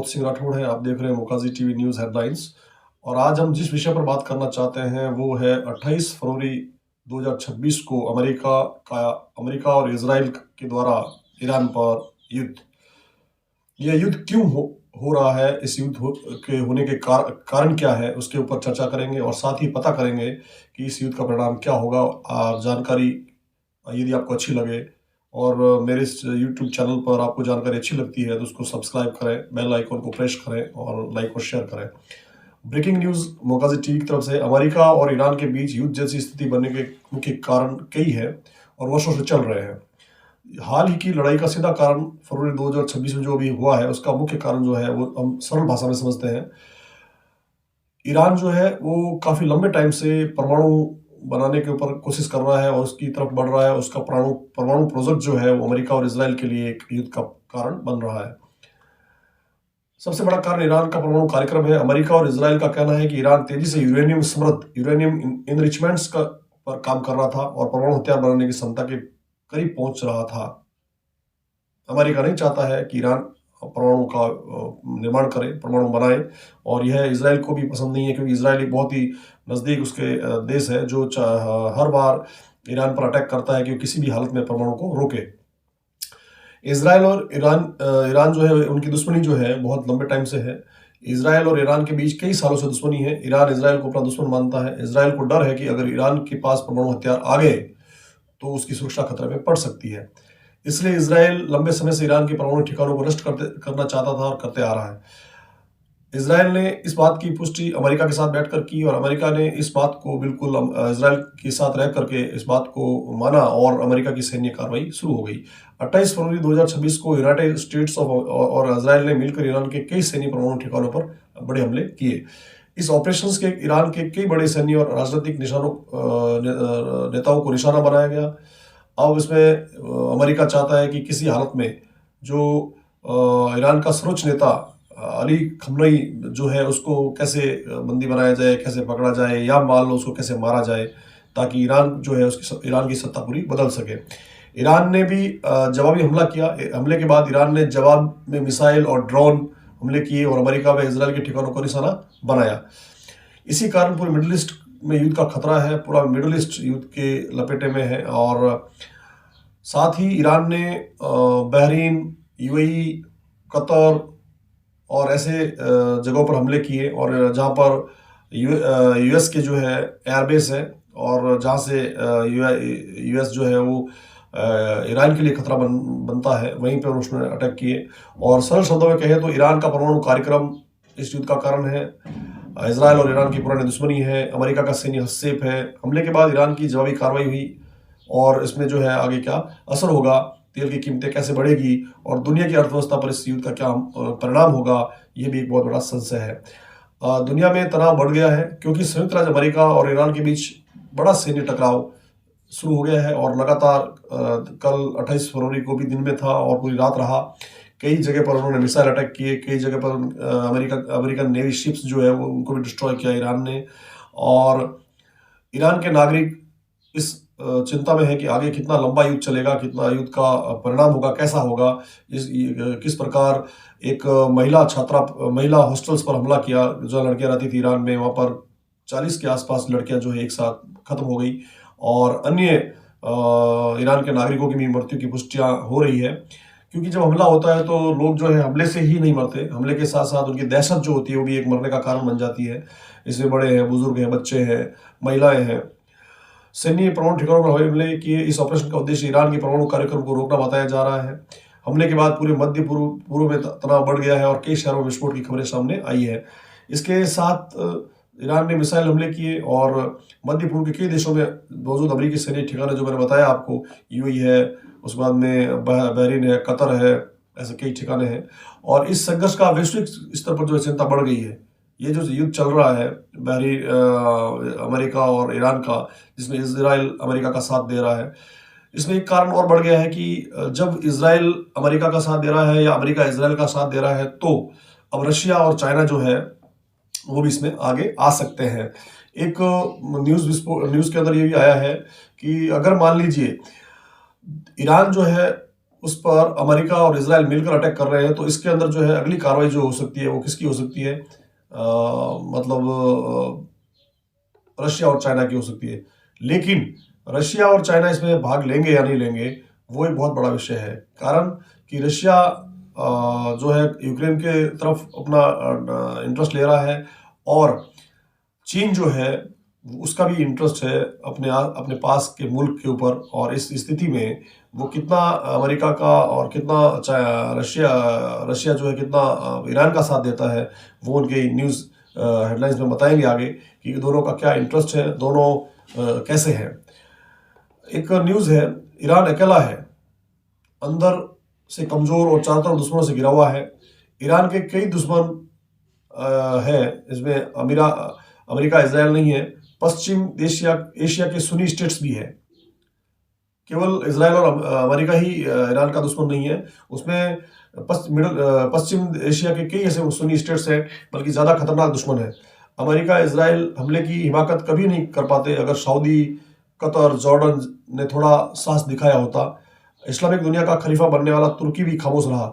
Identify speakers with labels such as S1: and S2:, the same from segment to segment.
S1: मोहित सिंह राठौड़ है। आप देख रहे हैं मुकाजी टीवी न्यूज़ हेडलाइंस। और आज हम जिस विषय पर बात करना चाहते हैं वो है 28 फरवरी 2026 को अमेरिका और इजराइल के द्वारा ईरान पर युद्ध। यह युद्ध क्यों हो रहा है, इस युद्ध के होने के कारण क्या है, उसके ऊपर चर्चा करेंगे और साथ ही पता करेंगे कि इस युद्ध का परिणाम क्या होगा। जानकारी यदि आपको अच्छी लगे और मेरे इस यूट्यूब चैनल पर आपको जानकारी अच्छी लगती है तो उसको सब्सक्राइब करें, बेल आइकन को प्रेस करें और लाइक और शेयर करें। ब्रेकिंग न्यूज़ मोकाजी टीवी की तरफ से। अमेरिका और ईरान के बीच युद्ध जैसी स्थिति बनने के मुख्य कारण कई है और वर्षों से चल रहे हैं। हाल ही की लड़ाई का सीधा कारण फरवरी 2026 में जो भी हुआ है उसका मुख्य कारण जो है वो हम सरल भाषा में समझते हैं। ईरान जो है वो काफ़ी लंबे टाइम से परमाणु बनाने के ऊपर कोशिश कर रहा है और उसकी तरफ बढ़ रहा है। उसका परमाणु प्रोजेक्ट जो है वो अमेरिका और इजराइल के लिए एक युद्ध का कारण बन रहा है। सबसे बड़ा कारण ईरान का परमाणु कार्यक्रम है। अमेरिका और इजराइल का कहना है कि ईरान तेजी से यूरेनियम समृद्ध यूरेनियम इनरिचमेंट्स पर काम कर रहा था और परमाणु हथियार बनाने की क्षमता के करीब पहुंच रहा था। अमेरिका नहीं चाहता है कि ईरान परमाणु का निर्माण करे, परमाणु बनाए, और यह इजराइल को भी पसंद नहीं है क्योंकि इजराइल एक बहुत ही नज़दीक उसके देश है जो हर बार ईरान पर अटैक करता है कि वो किसी भी हालत में परमाणु को रोके। इजराइल और ईरान जो है उनकी दुश्मनी जो है बहुत लंबे टाइम से है। इजराइल और ईरान के बीच कई सालों से दुश्मनी है। ईरान इजराइल को अपना दुश्मन मानता है। इजराइल को डर है कि अगर ईरान के पास परमाणु हथियार आ गए तो उसकी सुरक्षा खतरे में पड़ सकती है। इसलिए इजराइल लंबे समय से ईरान के परमाणु ठिकानों को नष्ट करना चाहता था और करते आ रहा है। इजराइल ने इस बात की पुष्टि अमेरिका के साथ बैठकर की और अमेरिका ने इस बात को बिल्कुल इजराइल के साथ रह करके इस बात को माना और अमेरिका की सैन्य कार्रवाई शुरू हो गई। 28 फरवरी 2026 को यूनाइटेड स्टेट्स और इजराइल ने मिलकर ईरान के कई सैन्य परमाणु ठिकानों पर बड़े हमले किए। इस ऑपरेशंस के ईरान के कई बड़े सैन्य और राजनीतिक नेताओं को निशाना बनाया गया। अब इसमें अमेरिका चाहता है कि किसी हालत में जो ईरान का सर्वोच्च नेता अली खमनई जो है उसको कैसे बंदी बनाया जाए, कैसे पकड़ा जाए, या मान लो उसको कैसे मारा जाए ताकि ईरान जो है उसकी ईरान की सत्ता पूरी बदल सके। ईरान ने भी जवाबी हमला किया। हमले के बाद ईरान ने जवाब में मिसाइल और ड्रोन हमले किए और अमेरिका व इजराइल के ठिकानों को निशाना बनाया। इसी कारण पूरे मिडिल ईस्ट में युद्ध का खतरा है। पूरा मिडिल ईस्ट युद्ध के लपेटे में है। और साथ ही ईरान ने बहरीन, यूएई, कतर और ऐसे जगहों पर हमले किए और जहां पर यूएस के जो है एयरबेस है और जहां से यूएस जो है वो ईरान के लिए खतरा बनता है, वहीं पर उसने अटैक किए। और सरल शब्दों में कहें तो ईरान का परमाणु कार्यक्रम इस युद्ध का कारण है। इजराइल और ईरान की पुरानी दुश्मनी है। अमेरिका का सैन्य हस्तक्षेप है। हमले के बाद ईरान की जवाबी कार्रवाई हुई और इसमें जो है आगे क्या असर होगा, तेल की कीमतें कैसे बढ़ेगी और दुनिया की अर्थव्यवस्था पर इस युद्ध का क्या परिणाम होगा, यह भी एक बहुत बड़ा संशय है। दुनिया में तनाव बढ़ गया है क्योंकि संयुक्त राज्य अमेरिका और ईरान के बीच बड़ा सैन्य टकराव शुरू हो गया है और लगातार कल 28 फरवरी को भी दिन में था और पूरी रात रहा। कई जगह पर उन्होंने मिसाइल अटैक किए। कई जगह पर अमेरिकन नेवी शिप्स जो है वो उनको भी डिस्ट्रॉय किया ईरान ने। और ईरान के नागरिक इस चिंता में है कि आगे कितना लंबा युद्ध चलेगा, कितना युद्ध का परिणाम होगा, कैसा होगा, किस प्रकार एक महिला हॉस्टल्स पर हमला किया जो लड़कियां रहती थी ईरान में। वहाँ पर 40 के आसपास लड़कियां जो है एक साथ खत्म हो गई और अन्य ईरान के नागरिकों की भी मृत्यु की पुष्टियां हो रही है। क्योंकि जब हमला होता है तो लोग जो है हमले से ही नहीं मरते, हमले के साथ साथ उनकी दहशत जो होती है वो भी एक मरने का कारण बन जाती है। इसमें बड़े हैं, बुजुर्ग हैं, बच्चे हैं, महिलाएं हैं। सैन्य परमाणु ठिकानों पर हवाई हमले किए। इस ऑपरेशन का उद्देश्य ईरान के परमाणु कार्यक्रम को रोकना बताया जा रहा है। हमले के बाद पूरे मध्य पूर्व में तनाव बढ़ गया है और कई शहरों में विस्फोट की खबरें सामने आई है। इसके साथ ईरान ने मिसाइल हमले किए और मध्य पूर्व के कई देशों में मौजूद अमेरिकी सैन्य ठिकाने जो मैंने बताया आपको, यूएई है, उसके बाद में बहरीन है, कतर है, ऐसे कई ठिकाने हैं। और इस संघर्ष का वैश्विक स्तर पर जो है चिंता बढ़ गई है। ये जो युद्ध चल रहा है अमेरिका और ईरान का, जिसमें इजराइल अमेरिका का साथ दे रहा है, इसमें एक कारण और बढ़ गया है कि जब इजराइल अमेरिका का साथ दे रहा है या अमेरिका इजराइल का साथ दे रहा है तो अब रशिया और चाइना जो है वो भी इसमें आगे आ सकते हैं। एक न्यूज़ के अंदर ये भी आया है कि अगर मान लीजिए ईरान जो है उस पर अमेरिका और इजराइल मिलकर अटैक कर रहे हैं, तो इसके अंदर जो है अगली कार्रवाई जो हो सकती है वो किसकी हो सकती है? मतलब रशिया और चाइना की हो सकती है। लेकिन रशिया और चाइना इसमें भाग लेंगे या नहीं लेंगे, वो एक बहुत बड़ा विषय है। कारण कि रशिया जो है यूक्रेन के तरफ अपना इंटरेस्ट ले रहा है, और चीन जो है उसका भी इंटरेस्ट है अपने पास के मुल्क के ऊपर। और इस स्थिति में वो कितना अमेरिका का और कितना रशिया रशिया जो है कितना ईरान का साथ देता है, वो उनके न्यूज़ हेडलाइंस में बताएंगे आगे कि दोनों का क्या इंटरेस्ट है, दोनों कैसे हैं। एक न्यूज़ है, ईरान अकेला है, अंदर से कमज़ोर और चारों तरफ दुश्मनों से घिरा हुआ है। ईरान के कई दुश्मन है, इसमें अमेरिका इजराइल नहीं है, पश्चिम एशिया के सुन्नी स्टेट्स भी है। केवल इजराइल और अमेरिका ही ईरान का दुश्मन नहीं है, उसमें पश्चिम एशिया के कई ऐसे सुन्नी स्टेट्स हैं, बल्कि ज़्यादा खतरनाक दुश्मन है। अमेरिका इजराइल हमले की हिमाकत कभी नहीं कर पाते। अगर सऊदी, कतर, जॉर्डन ने थोड़ा साहस दिखाया होता। इस्लामिक दुनिया का खलीफा बनने वाला तुर्की भी खामोश रहा।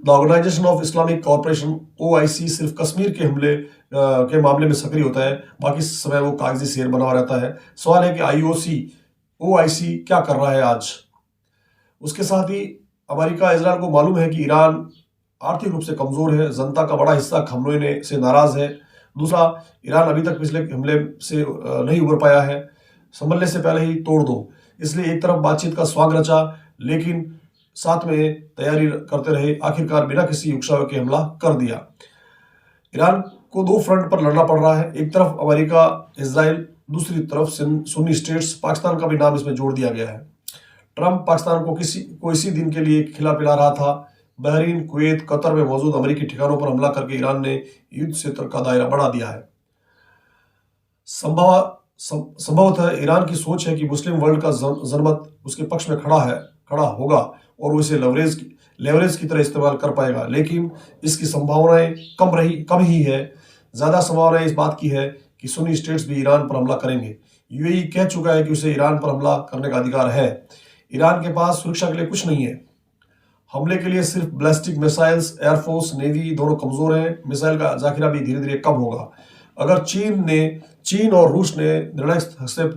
S1: The organisation of Islamic corporation OIC सिर्फ कश्मीर के हमले के मामले में सक्रिय होता है, बाकी समय वो कागजी शेर बना रहता है। सवाल है कि OIC क्या कर रहा है आज? उसके साथ ही अमेरिका इजराइल को मालूम है कि ईरान आर्थिक रूप से कमजोर है, जनता का बड़ा हिस्सा हमले से नाराज है। दूसरा, ईरान अभी तक पिछले हमले से नहीं उबर पाया है, संभलने से पहले ही तोड़ दो। इसलिए एक तरफ बातचीत का स्वांग रचा, लेकिन साथ में तैयारी करते रहे, आखिरकार बिना किसी उकसावे के हमला कर दिया। ईरान को दो फ्रंट पर लड़ना पड़ रहा है, एक तरफ अमेरिका इजराइल, दूसरी तरफ सुन्नी स्टेट्स। पाकिस्तान का भी नाम इसमें जोड़ दिया गया है। ट्रंप पाकिस्तान को इसी दिन के लिए खिला पिला रहा था। बहरीन, कुवैत, कतर में मौजूद अमेरिकी ठिकानों पर हमला करके ईरान ने युद्ध क्षेत्र का दायरा बढ़ा दिया है। संभवतः ईरान की सोच है कि मुस्लिम वर्ल्ड का जनमत उसके पक्ष में खड़ा होगा और वो इसे लेवरेज की तरह इस्तेमाल कर पाएगा। लेकिन इसकी संभावनाएं कम ही है। ज्यादा संभावनाएं इस बात की है कि सुन्नी स्टेट्स भी ईरान पर हमला करेंगे। UAE कह चुका है कि उसे ईरान पर हमला करने का अधिकार है। ईरान के पास सुरक्षा के लिए कुछ नहीं है, हमले के लिए सिर्फ बैलिस्टिक मिसाइल्स। एयरफोर्स, नेवी दोनों कमजोर हैं। मिसाइल का जाखिरा भी धीरे धीरे कम होगा। अगर चीन और रूस ने निर्णायक हस्तक्षेप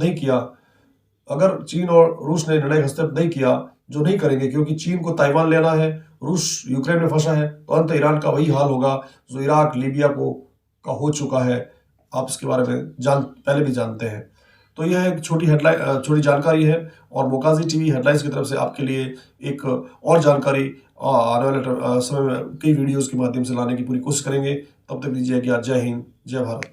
S1: नहीं किया, जो नहीं करेंगे क्योंकि चीन को ताइवान लेना है, रूस यूक्रेन में फंसा है, तो अंत ईरान का वही हाल होगा जो इराक, लीबिया का हो चुका है। आप इसके बारे में पहले भी जानते हैं। तो यह एक छोटी जानकारी है, और मोकाजी टीवी हेडलाइंस की तरफ से आपके लिए एक और जानकारी आने वाले समय में कई वीडियोस के माध्यम से लाने की पूरी कोशिश करेंगे। तब तक दीजिए आज्ञा। जय हिंद, जय भारत।